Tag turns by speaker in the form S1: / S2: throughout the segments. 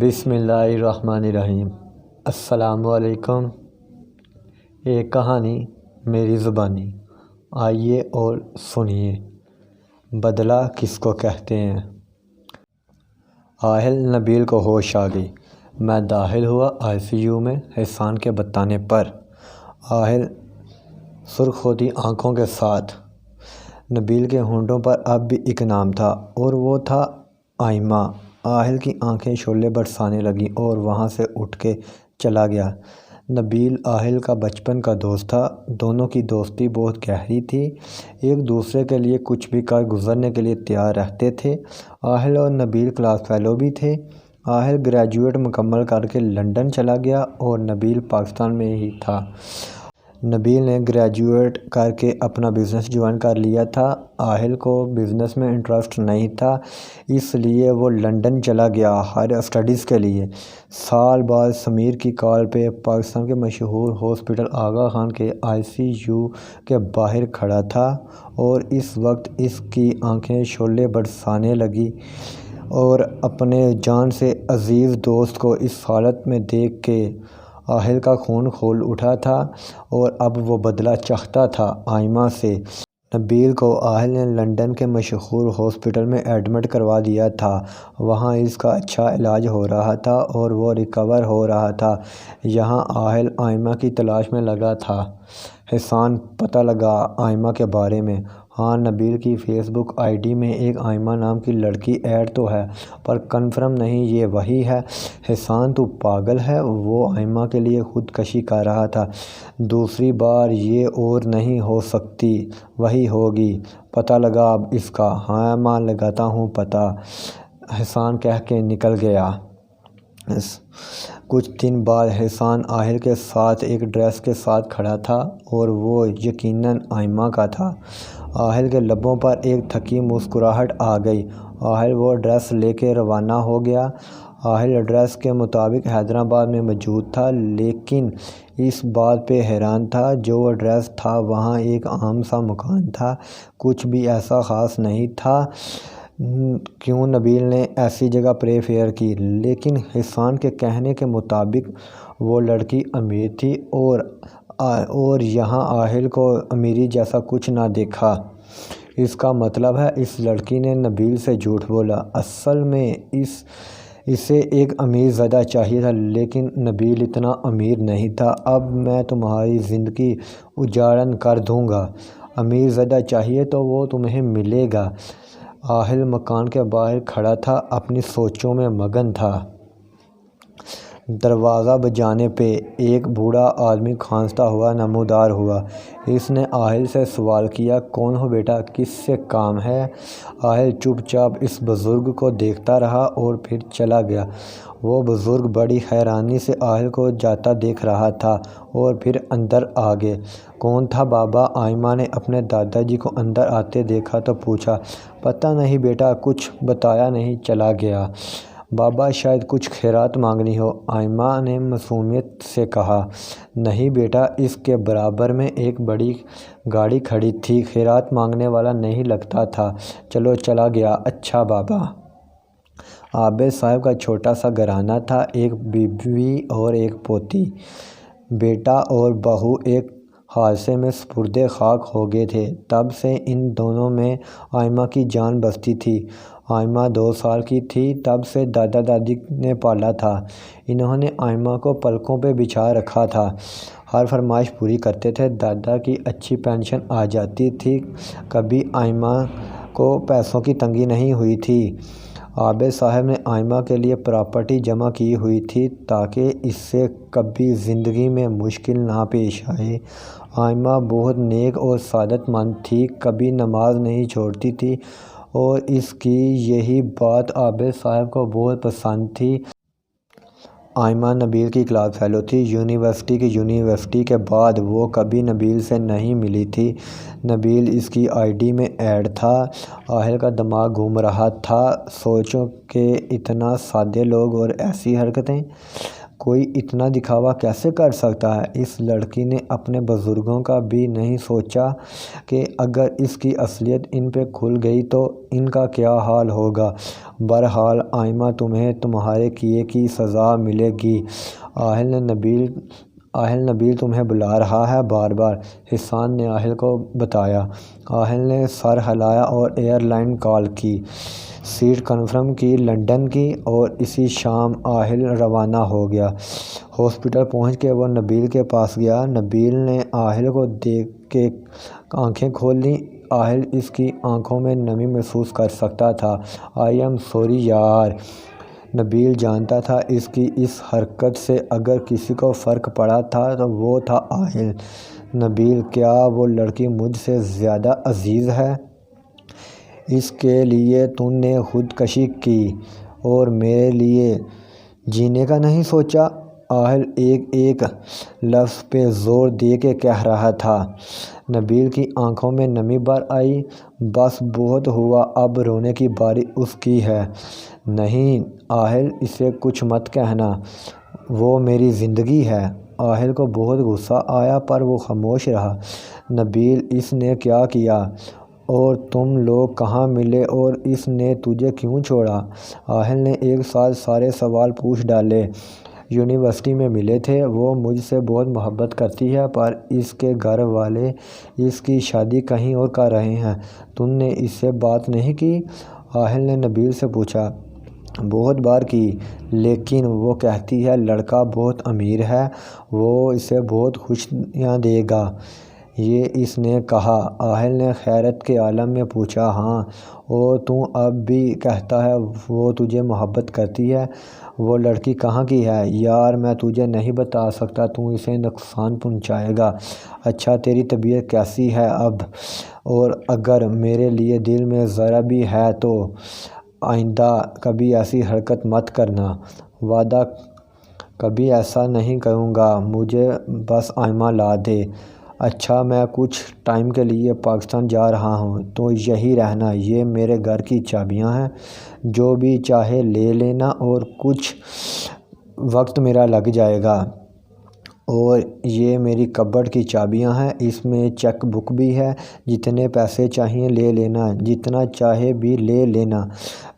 S1: بسم اللہ الرحمن الرحیم۔ السلام علیکم۔ ایک کہانی میری زبانی، آئیے اور سنیے۔ بدلہ کس کو کہتے ہیں؟ آہل نبیل کو ہوش آ گئی۔ میں داخل ہوا ICU میں احسان کے بتانے پر۔ آہل سرخ ہوتی آنکھوں کے ساتھ۔ نبیل کے ہونٹوں پر اب بھی ایک نام تھا اور وہ تھا آئمہ۔ آہل کی آنکھیں شعلے برسانے لگیں اور وہاں سے اٹھ کے چلا گیا۔ نبیل آہل کا بچپن کا دوست تھا۔ دونوں کی دوستی بہت گہری تھی، ایک دوسرے کے لیے کچھ بھی کر گزرنے کے لیے تیار رہتے تھے۔ آہل اور نبیل کلاس فیلو بھی تھے۔ آہل گریجویٹ مکمل کر کے لندن چلا گیا اور نبیل پاکستان میں ہی تھا۔ نبیل نے گریجویٹ کر کے اپنا بزنس جوائن کر لیا تھا۔ آہل کو بزنس میں انٹرسٹ نہیں تھا، اس لیے وہ لندن چلا گیا ہائر اسٹڈیز کے لیے۔ سال بعد سمیر کی کال پہ پاکستان کے مشہور ہاسپٹل آغا خان کے ICU کے باہر کھڑا تھا اور اس وقت اس کی آنکھیں شعلے برسانے لگیں اور اپنے جان سے عزیز دوست کو اس حالت میں دیکھ کے آہل کا خون کھول اٹھا تھا اور اب وہ بدلہ چاہتا تھا آئمہ سے۔ نبیل کو آہل نے لندن کے مشہور ہاسپٹل میں ایڈمٹ کروا دیا تھا۔ وہاں اس کا اچھا علاج ہو رہا تھا اور وہ ریکور ہو رہا تھا۔ یہاں آہل آئمہ کی تلاش میں لگا تھا۔ احسان پتہ لگا آئمہ کے بارے میں۔ ہاں، نبیل کی فیس بک ID میں ایک آئمہ نام کی لڑکی ایڈ تو ہے، پر کنفرم نہیں یہ وہی ہے۔ احسان تو پاگل ہے، وہ آئمہ کے لیے خودکشی کر رہا تھا۔ دوسری بار یہ اور نہیں ہو سکتی، وہی ہوگی۔ پتہ لگا اب اس کا؟ ہاں ماں، لگاتا ہوں پتہ، احسان کہہ کے نکل گیا۔ کچھ دن بعد احسان آہل کے ساتھ ایک ڈریس کے ساتھ کھڑا تھا اور وہ یقیناً آئمہ کا تھا۔ آہل کے لبوں پر ایک تھکی مسکراہٹ آ گئی۔ آہل وہ ڈریس لے کے روانہ ہو گیا۔ آہل ایڈریس کے مطابق حیدرآباد میں موجود تھا، لیکن اس بات پہ حیران تھا جو ایڈریس تھا وہاں ایک عام سا مکان تھا، کچھ بھی ایسا خاص نہیں تھا۔ کیوں نبیل نے ایسی جگہ پریفر کی؟ لیکن احسان کے کہنے کے مطابق وہ لڑکی امیر تھی اور یہاں آہل کو امیری جیسا کچھ نہ دیکھا۔ اس کا مطلب ہے اس لڑکی نے نبیل سے جھوٹ بولا۔ اصل میں اسے ایک امیر زدہ چاہیے تھا، لیکن نبیل اتنا امیر نہیں تھا۔ اب میں تمہاری زندگی اجاڑن کر دوں گا۔ امیر زدہ چاہیے تو وہ تمہیں ملے گا۔ آہل مکان کے باہر کھڑا تھا، اپنی سوچوں میں مگن تھا۔ دروازہ بجانے پہ ایک بوڑھا آدمی کھانستا ہوا نمودار ہوا۔ اس نے آہل سے سوال کیا، کون ہو بیٹا، کس سے کام ہے؟ آہل چپ چاپ اس بزرگ کو دیکھتا رہا اور پھر چلا گیا۔ وہ بزرگ بڑی حیرانی سے آہل کو جاتا دیکھ رہا تھا اور پھر اندر آ گئے۔ کون تھا بابا؟ آئمہ نے اپنے دادا جی کو اندر آتے دیکھا تو پوچھا۔ پتہ نہیں بیٹا، کچھ بتایا نہیں، چلا گیا۔ بابا شاید کچھ خیرات مانگنی ہو، آئمہ نے معصومیت سے کہا۔ نہیں بیٹا، اس کے برابر میں ایک بڑی گاڑی کھڑی تھی، خیرات مانگنے والا نہیں لگتا تھا۔ چلو، چلا گیا۔ اچھا بابا۔ عابد صاحب کا چھوٹا سا گھرانہ تھا، ایک بیوی اور ایک پوتی۔ بیٹا اور بہو ایک حادثے میں سپرد خاک ہو گئے تھے، تب سے ان دونوں میں آئمہ کی جان بستی تھی۔ آئمہ 2 سال کی تھی تب سے دادا دادی نے پالا تھا۔ انہوں نے آئمہ کو پلکوں پہ بچھا رکھا تھا، ہر فرمائش پوری کرتے تھے۔ دادا کی اچھی پینشن آ جاتی تھی، کبھی آئمہ کو پیسوں کی تنگی نہیں ہوئی تھی۔ عابد صاحب نے آئمہ کے لیے پراپرٹی جمع کی ہوئی تھی تاکہ اس سے کبھی زندگی میں مشکل نہ پیش آئے۔ آئمہ بہت نیک اور سعادت مند تھی، کبھی نماز نہیں چھوڑتی تھی اور اس کی یہی بات عابد صاحب کو بہت پسند تھی۔ آئمہ نبیل کی کلاس فیلو تھی۔ یونیورسٹی کے بعد وہ کبھی نبیل سے نہیں ملی تھی۔ نبیل اس کی ID میں ایڈ تھا۔ آہل کا دماغ گھوم رہا تھا، سوچوں کہ اتنا سادے لوگ اور ایسی حرکتیں۔ کوئی اتنا دکھاوا کیسے کر سکتا ہے؟ اس لڑکی نے اپنے بزرگوں کا بھی نہیں سوچا کہ اگر اس کی اصلیت ان پہ کھل گئی تو ان کا کیا حال ہوگا۔ بہرحال آئمہ تمہیں تمہارے کیے کی سزا ملے گی۔ آہل نبیل تمہیں بلا رہا ہے بار بار، حسان نے آہل کو بتایا۔ آہل نے سر ہلایا اور ایئر لائن کال کی، سیٹ کنفرم کی، لندن کی، اور اسی شام آہل روانہ ہو گیا۔ ہاسپٹل پہنچ کے وہ نبیل کے پاس گیا۔ نبیل نے آہل کو دیکھ کے آنکھیں کھول لیں۔ آہل اس کی آنکھوں میں نمی محسوس کر سکتا تھا۔ آئی ایم سوری یار۔ نبیل جانتا تھا اس کی اس حرکت سے اگر کسی کو فرق پڑا تھا تو وہ تھا آہل۔ نبیل، کیا وہ لڑکی مجھ سے زیادہ عزیز ہے؟ اس کے لیے تم نے خودکشی کی اور میرے لیے جینے کا نہیں سوچا؟ آہل ایک ایک لفظ پہ زور دے کے کہہ رہا تھا۔ نبیل کی آنکھوں میں نمی بھر آئی۔ بس بہت ہوا، اب رونے کی باری اس کی ہے۔ نہیں آہل، اسے کچھ مت کہنا، وہ میری زندگی ہے۔ آہل کو بہت غصہ آیا پر وہ خاموش رہا۔ نبیل، اس نے کیا کیا؟ اور تم لوگ کہاں ملے اور اس نے تجھے کیوں چھوڑا؟ آہل نے ایک ساتھ سارے سوال پوچھ ڈالے۔ یونیورسٹی میں ملے تھے۔ وہ مجھ سے بہت محبت کرتی ہے پر اس کے گھر والے اس کی شادی کہیں اور کر رہے ہیں۔ تم نے اس سے بات نہیں کی؟ آہل نے نبیل سے پوچھا۔ بہت بار کی، لیکن وہ کہتی ہے لڑکا بہت امیر ہے، وہ اسے بہت خوشیاں دے گا، یہ اس نے کہا۔ آہل نے حیرت کے عالم میں پوچھا، ہاں، اور تو اب بھی کہتا ہے وہ تجھے محبت کرتی ہے؟ وہ لڑکی کہاں کی ہے؟ یار میں تجھے نہیں بتا سکتا، تو اسے نقصان پہنچائے گا۔ اچھا تیری طبیعت کیسی ہے اب؟ اور اگر میرے لیے دل میں ذرہ بھی ہے تو آئندہ کبھی ایسی حرکت مت کرنا۔ وعدہ کبھی ایسا نہیں کروں گا، مجھے بس آئمہ لا دے۔ اچھا میں کچھ ٹائم کے لیے پاکستان جا رہا ہوں، تو یہیں رہنا، یہ میرے گھر کی چابیاں ہیں، جو بھی چاہے لے لینا، اور کچھ وقت میرا لگ جائے گا۔ اور یہ میری کبرڈ کی چابیاں ہیں، اس میں چیک بک بھی ہے، جتنے پیسے چاہئیں لے لینا، جتنا چاہے بھی لے لینا۔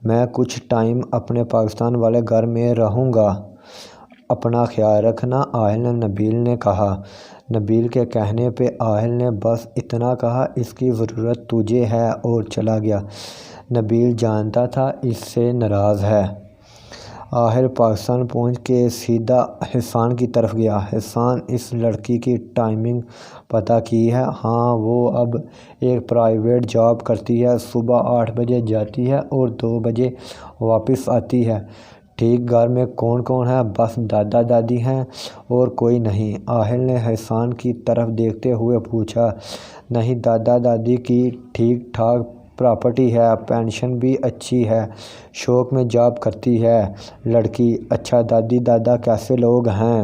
S1: میں کچھ ٹائم اپنے پاکستان والے گھر میں رہوں گا، اپنا خیال رکھنا، آہل نے نبیل نے کہا۔ نبیل کے کہنے پہ آہل نے بس اتنا کہا، اس کی ضرورت تجھے ہے، اور چلا گیا۔ نبیل جانتا تھا اس سے ناراض ہے۔ آہل پاکستان پہنچ کے سیدھا حسان کی طرف گیا۔ حسان، اس لڑکی کی ٹائمنگ پتہ کی ہے؟ ہاں، وہ اب ایک پرائیویٹ جاب کرتی ہے، صبح 8 بجے جاتی ہے اور 2 بجے واپس آتی ہے۔ ٹھیک، گھر میں کون کون ہے؟ بس دادا دادی ہیں اور کوئی نہیں؟ آہل نے حسان کی طرف دیکھتے ہوئے پوچھا۔ نہیں، دادا دادی کی ٹھیک ٹھاک پراپرٹی ہے، پینشن بھی اچھی ہے، شوق میں جاب کرتی ہے لڑکی۔ اچھا دادی دادا کیسے لوگ ہیں؟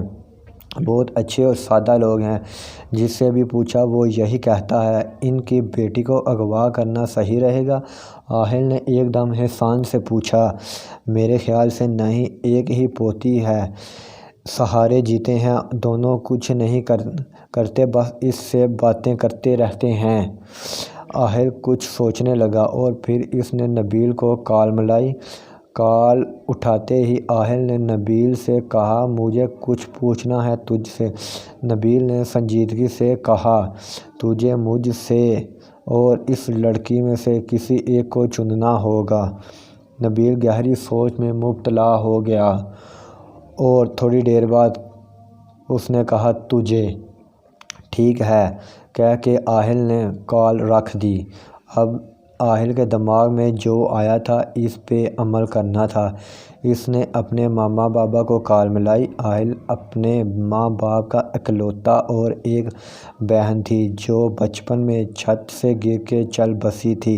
S1: بہت اچھے اور سادہ لوگ ہیں، جس سے بھی پوچھا وہ یہی کہتا ہے۔ ان کی بیٹی کو اغوا کرنا صحیح رہے گا؟ آہل نے ایک دم حسان سے پوچھا۔ میرے خیال سے نہیں، ایک ہی پوتی ہے، سہارے جیتے ہیں دونوں، کچھ نہیں کرتے، بس اس سے باتیں کرتے رہتے ہیں۔ آہل کچھ سوچنے لگا اور پھر اس نے نبیل کو کال ملائی۔ کال اٹھاتے ہی آہل نے نبیل سے کہا، مجھے کچھ پوچھنا ہے تجھ سے۔ نبیل نے سنجیدگی سے کہا، تجھے مجھ سے اور اس لڑکی میں سے کسی ایک کو چننا ہوگا۔ نبیل گہری سوچ میں مبتلا ہو گیا اور تھوڑی دیر بعد اس نے کہا، تجھے۔ ٹھیک ہے کہہ کے آہل نے کال رکھ دی۔ اب آہل کے دماغ میں جو آیا تھا اس پہ عمل کرنا تھا۔ اس نے اپنے ماما بابا کو کال ملائی۔ آہل اپنے ماں باپ کا اکلوتا اور ایک بہن تھی جو بچپن میں چھت سے گر کے چل بسی تھی۔